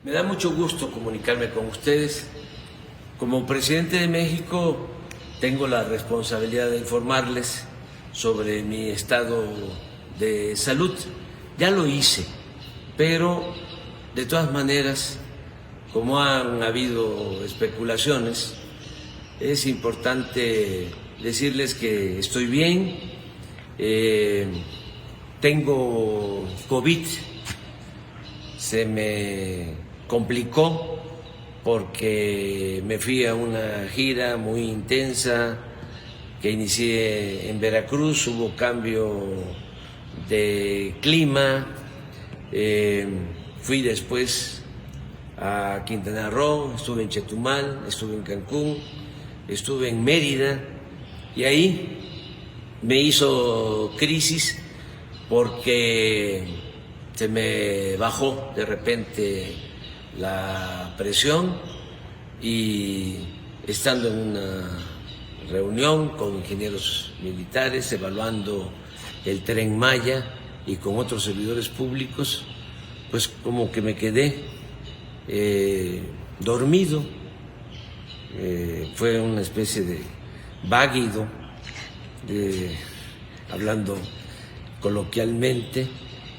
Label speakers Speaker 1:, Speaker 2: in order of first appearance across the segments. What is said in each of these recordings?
Speaker 1: Me da mucho gusto comunicarme con ustedes. Como presidente de México tengo la responsabilidad de informarles sobre mi estado de salud. Ya lo hice, pero de todas maneras, como han habido especulaciones, es importante decirles que estoy bien. Tengo COVID, se me complicó porque me fui a una gira muy intensa que inicié en Veracruz, hubo cambio de clima, fui después a Quintana Roo, estuve en Chetumal, estuve en Cancún, estuve en Mérida y ahí me hizo crisis porque se me bajó de repente la presión y estando en una reunión con ingenieros militares evaluando el Tren Maya y con otros servidores públicos, pues como que me quedé dormido, fue una especie de váguido, hablando coloquialmente,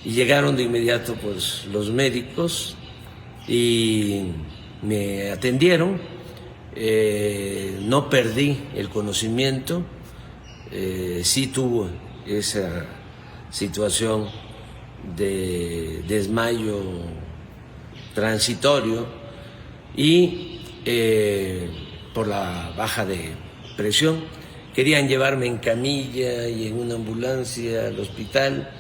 Speaker 1: y llegaron de inmediato pues los médicos y me atendieron. No perdí el conocimiento, sí tuve esa situación de desmayo transitorio y por la baja de presión. Querían llevarme en camilla y en una ambulancia al hospital.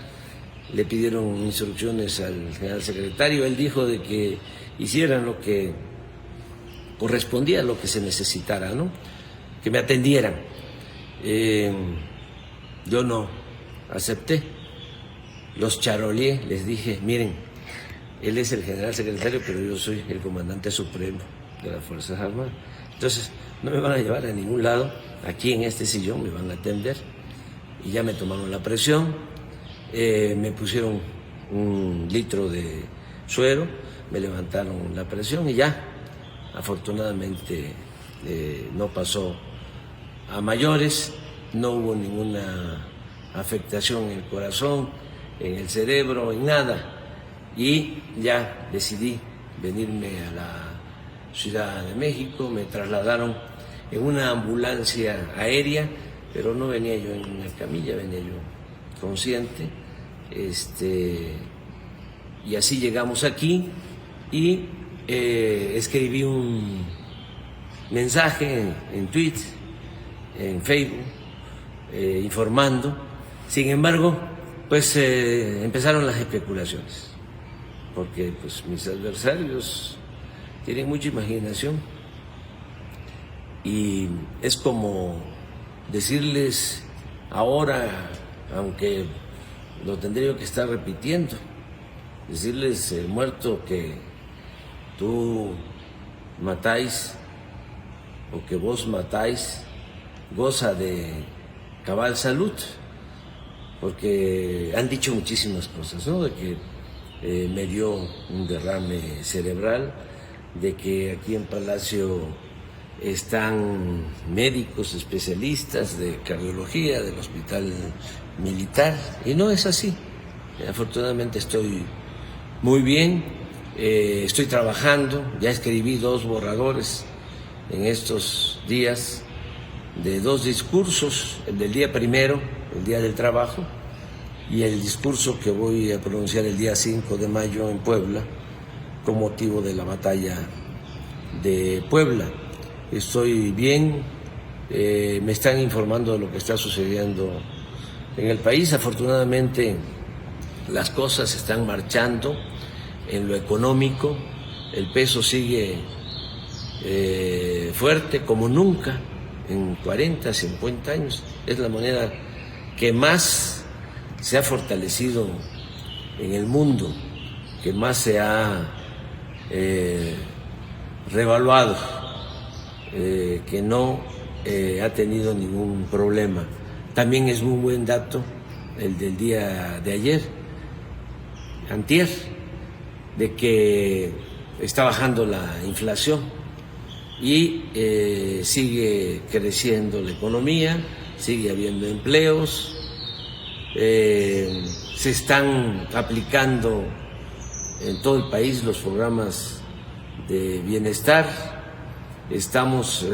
Speaker 1: Le pidieron instrucciones al general secretario. Él dijo de que hicieran lo que correspondía, lo que se necesitara, ¿no? Que me atendieran. Yo no acepté. Los charoleé, les dije, miren, él es el general secretario, pero yo soy el comandante supremo de las Fuerzas Armadas. Entonces, no me van a llevar a ningún lado. Aquí en este sillón me van a atender. Y ya me tomaron la presión, me pusieron 1 litro de suero, me levantaron la presión y ya, afortunadamente no pasó a mayores, no hubo ninguna afectación en el corazón, en el cerebro, en nada. Y ya decidí venirme a la Ciudad de México, me trasladaron en una ambulancia aérea, pero no venía yo en una camilla, venía yo consciente, y así llegamos aquí y escribí un mensaje en Twitter, en Facebook, informando. Sin embargo, pues empezaron las especulaciones, porque pues mis adversarios tienen mucha imaginación y es como decirles ahora, aunque lo tendría que estar repitiendo, decirles el muerto que tú matáis o que vos matáis goza de cabal salud, porque han dicho muchísimas cosas, ¿no? De que me dio un derrame cerebral, de que aquí en Palacio están médicos especialistas de cardiología del Hospital Militar, y no es así. Afortunadamente estoy muy bien, estoy trabajando, ya escribí 2 borradores en estos días de 2 discursos, el del día 1, el Día del Trabajo, y el discurso que voy a pronunciar el día 5 de mayo en Puebla, con motivo de la batalla de Puebla. Estoy bien, me están informando de lo que está sucediendo en el país. Afortunadamente las cosas están marchando en lo económico, el peso sigue fuerte como nunca en 40, 50 años. Es la moneda que más se ha fortalecido en el mundo, que más se ha revaluado, que no ha tenido ningún problema. También es muy buen dato el del día de ayer, antier, de que está bajando la inflación y sigue creciendo la economía, sigue habiendo empleos, se están aplicando en todo el país los programas de bienestar, estamos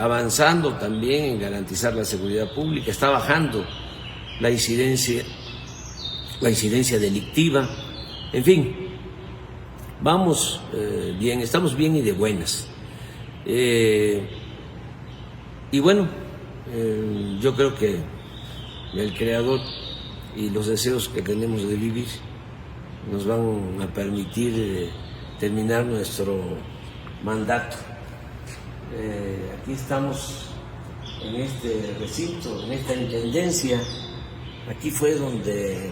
Speaker 1: avanzando también en garantizar la seguridad pública, está bajando la incidencia delictiva, en fin, vamos bien, estamos bien y de buenas. Y bueno, yo creo que el Creador y los deseos que tenemos de vivir nos van a permitir terminar nuestro mandato. Aquí estamos en este recinto, en esta intendencia. Aquí fue donde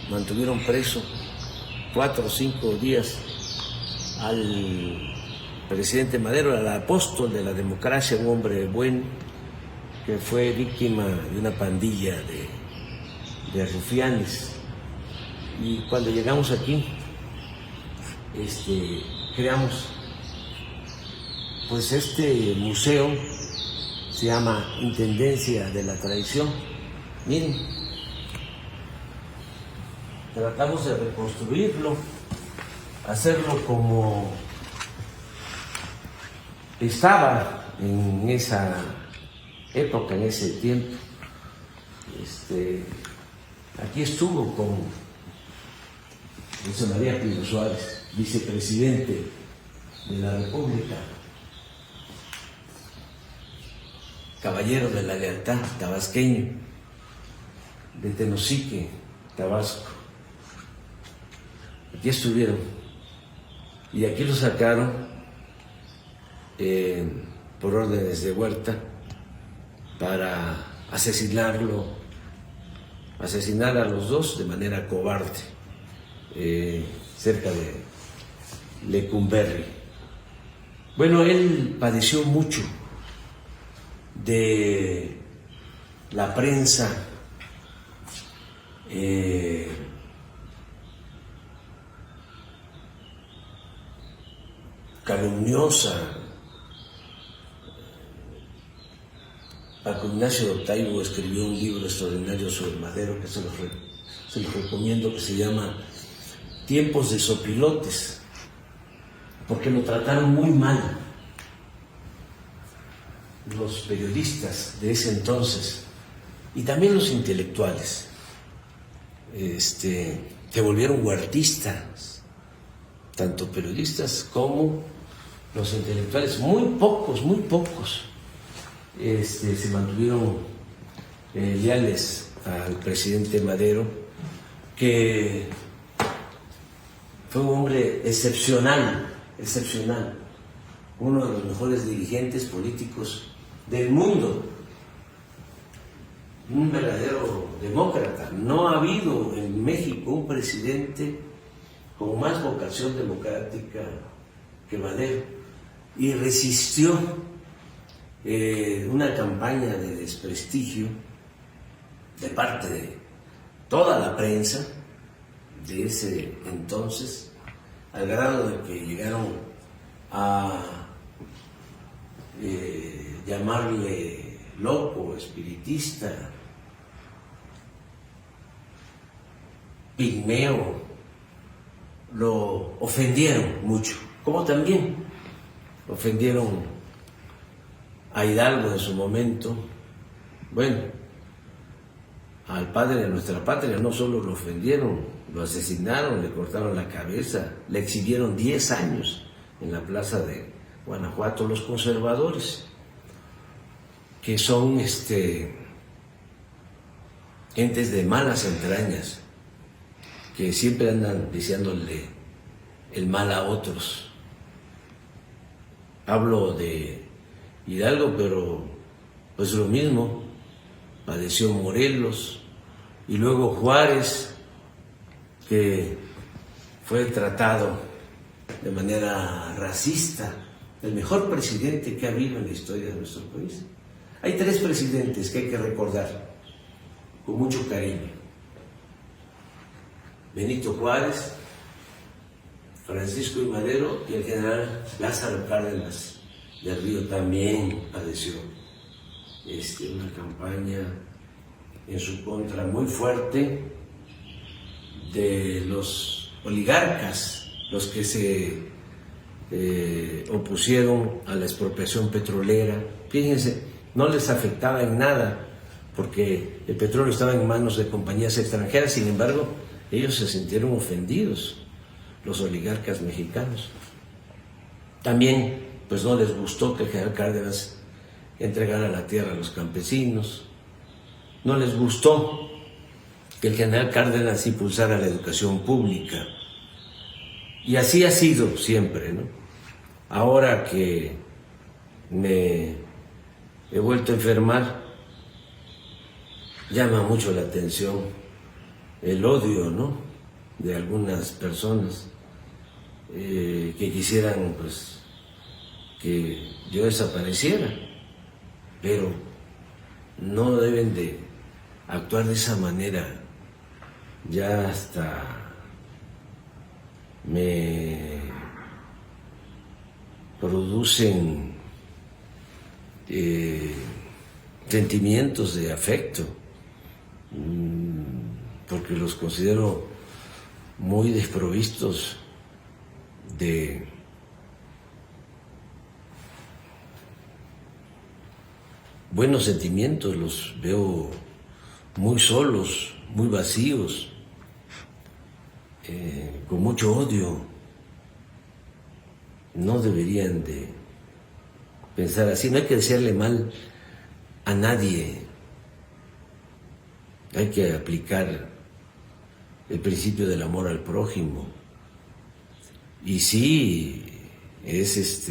Speaker 1: mantuvieron preso 4 o 5 días al presidente Madero, al apóstol de la democracia, un hombre bueno que fue víctima de una pandilla de rufianes. Y cuando llegamos aquí, creamos pues este museo, se llama Intendencia de la Tradición. Miren, tratamos de reconstruirlo, hacerlo como estaba en esa época, en ese tiempo. Aquí estuvo con José María Pino Suárez, vicepresidente de la República, caballero de la lealtad, tabasqueño, de Tenosique, Tabasco. Aquí estuvieron y aquí lo sacaron por órdenes de Huerta para asesinar a los dos de manera cobarde, cerca de Lecumberri. Bueno, él padeció mucho de la prensa calumniosa. Paco Ignacio de Octavio escribió un libro extraordinario sobre Madero que se los recomiendo, que se llama Tiempos de Sopilotes, porque lo trataron muy mal los periodistas de ese entonces y también los intelectuales. Se volvieron huertistas, tanto periodistas como los intelectuales. Muy pocos se mantuvieron leales al presidente Madero, que fue un hombre excepcional, uno de los mejores dirigentes políticos del mundo, un verdadero demócrata. No ha habido en México un presidente con más vocación democrática que Madero, y resistió una campaña de desprestigio de parte de toda la prensa de ese entonces, al grado de que llegaron a llamarle loco, espiritista, pigmeo. Lo ofendieron mucho, como también ofendieron a Hidalgo en su momento. Bueno, al padre de nuestra patria no solo lo ofendieron, lo asesinaron, le cortaron la cabeza, le exhibieron 10 años en la plaza de Guanajuato los conservadores, que son gentes de malas entrañas, que siempre andan deseándole el mal a otros. Hablo de Hidalgo, pero pues lo mismo padeció Morelos, y luego Juárez, que fue tratado de manera racista, el mejor presidente que ha habido en la historia de nuestro país. Hay 3 presidentes que hay que recordar con mucho cariño: Benito Juárez, Francisco I. Madero y el general Lázaro Cárdenas del Río también padeció una campaña en su contra muy fuerte de los oligarcas, los que se opusieron a la expropiación petrolera. Fíjense, no les afectaba en nada porque el petróleo estaba en manos de compañías extranjeras, sin embargo, ellos se sintieron ofendidos, los oligarcas mexicanos. También, pues no les gustó que el general Cárdenas entregara la tierra a los campesinos, no les gustó que el general Cárdenas impulsara la educación pública, y así ha sido siempre, ¿no? Ahora que me he vuelto a enfermar, llama mucho la atención el odio, ¿no?, de algunas personas que quisieran, pues, que yo desapareciera, pero no deben de actuar de esa manera. Ya hasta me producen sentimientos de afecto, porque los considero muy desprovistos de buenos sentimientos, los veo muy solos, muy vacíos, con mucho odio. No deberían de pensar así, no hay que desearle mal a nadie, hay que aplicar el principio del amor al prójimo. Y sí, es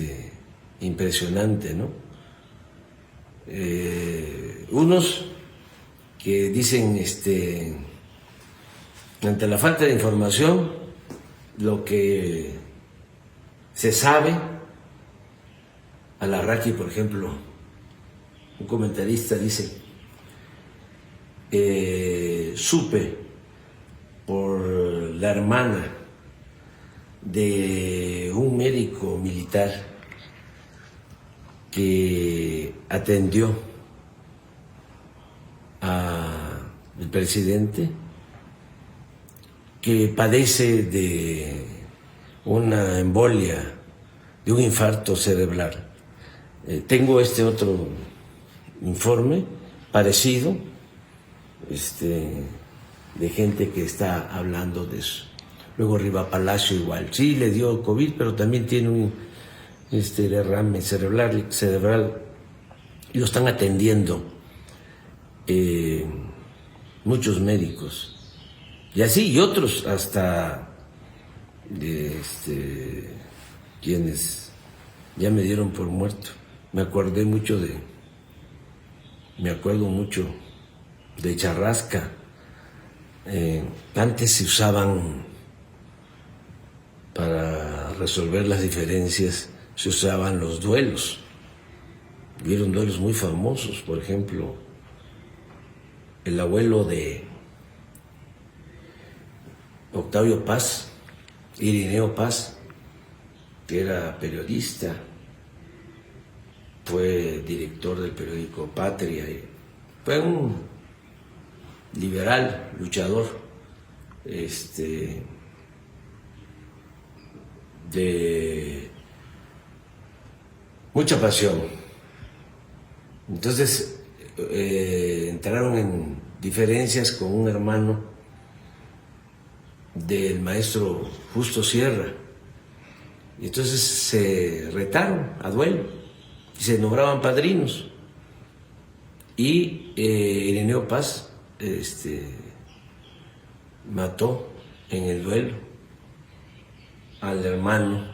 Speaker 1: impresionante, ¿no? Unos que dicen, ante la falta de información, lo que se sabe, Alarraqui, por ejemplo, un comentarista dice, supe por la hermana de un médico militar que atendió al presidente, que padece de una embolia, de un infarto cerebral. Tengo otro informe parecido, de gente que está hablando de eso. Luego Riva Palacio igual, sí le dio COVID, pero también tiene un derrame cerebral, y lo están atendiendo muchos médicos, y así, y otros hasta quienes ya me dieron por muerto. Me acuerdo mucho de Charrasca. Antes se usaban, para resolver las diferencias, se usaban los duelos. Hubieron duelos muy famosos, por ejemplo, el abuelo de Octavio Paz, Irineo Paz, que era periodista, fue director del periódico Patria, fue un liberal, luchador, de mucha pasión. Entonces entraron en diferencias con un hermano del maestro Justo Sierra, y entonces se retaron a duelo y se nombraban padrinos, y Irineo Paz mató en el duelo al hermano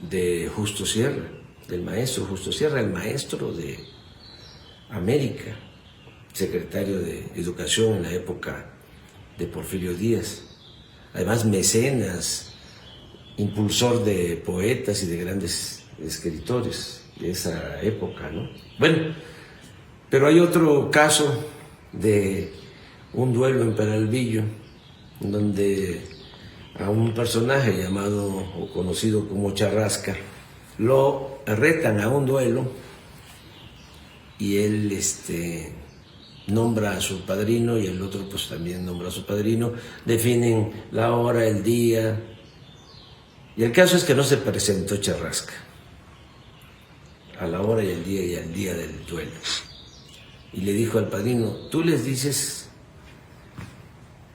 Speaker 1: de Justo Sierra, del maestro Justo Sierra, el maestro de América, secretario de Educación en la época de Porfirio Díaz, además mecenas, impulsor de poetas y de grandes escritores de esa época, ¿no? Bueno, pero hay otro caso de un duelo en Peralvillo, donde a un personaje llamado o conocido como Charrasca, lo retan a un duelo y él nombra a su padrino y el otro pues también nombra a su padrino, definen la hora, el día, y el caso es que no se presentó Charrasca a la hora y el día y al día del duelo. Y le dijo al padrino, tú les dices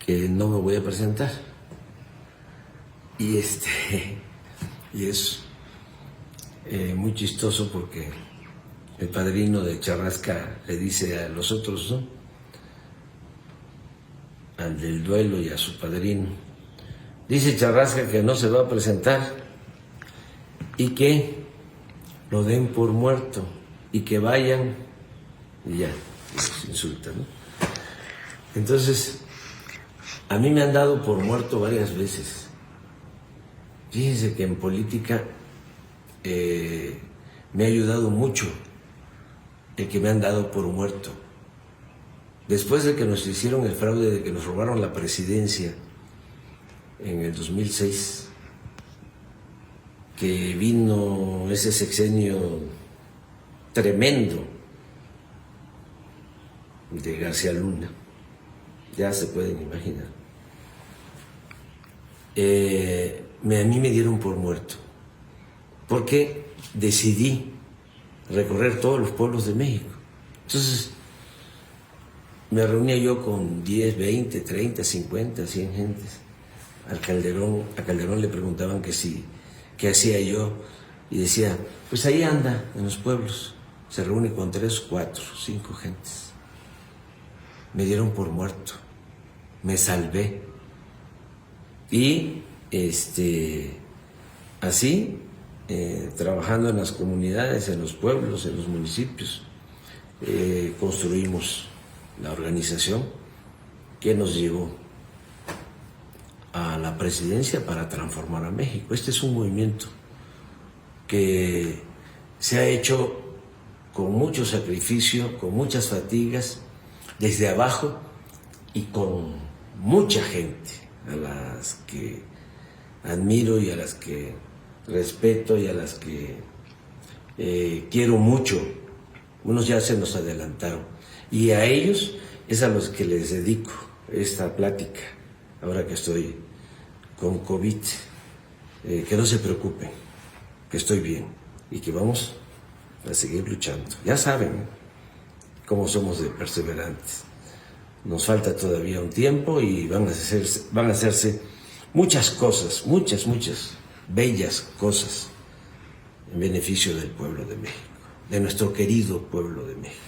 Speaker 1: que no me voy a presentar. Y es muy chistoso porque el padrino de Charrasca le dice a los otros, ¿no?, al del duelo y a su padrino, dice Charrasca que no se va a presentar y que lo den por muerto y que vayan y ya, se insultan, ¿no? Entonces, a mí me han dado por muerto varias veces. Fíjense que en política me ha ayudado mucho el que me han dado por muerto. Después de que nos hicieron el fraude, de que nos robaron la presidencia en el 2006, que vino ese sexenio tremendo de García Luna, ya se pueden imaginar. A mí me dieron por muerto, porque decidí recorrer todos los pueblos de México. Entonces, me reunía yo con 10, 20, 30, 50, 100 gentes. A Calderón le preguntaban que sí, qué hacía yo, y decía, pues ahí anda, en los pueblos, se reúne con 3, 4, 5 gentes. Me dieron por muerto, me salvé. Y así, trabajando en las comunidades, en los pueblos, en los municipios, construimos la organización que nos llevó a la presidencia para transformar a México. Este es un movimiento que se ha hecho con mucho sacrificio, con muchas fatigas, desde abajo y con mucha gente, a las que admiro y a las que respeto y a las que quiero mucho. Unos ya se nos adelantaron y a ellos es a los que les dedico esta plática, ahora que estoy con COVID. Que no se preocupen, que estoy bien y que vamos a seguir luchando. Ya saben cómo somos de perseverantes. Nos falta todavía un tiempo y van a hacerse muchas cosas, muchas bellas cosas en beneficio del pueblo de México, de nuestro querido pueblo de México.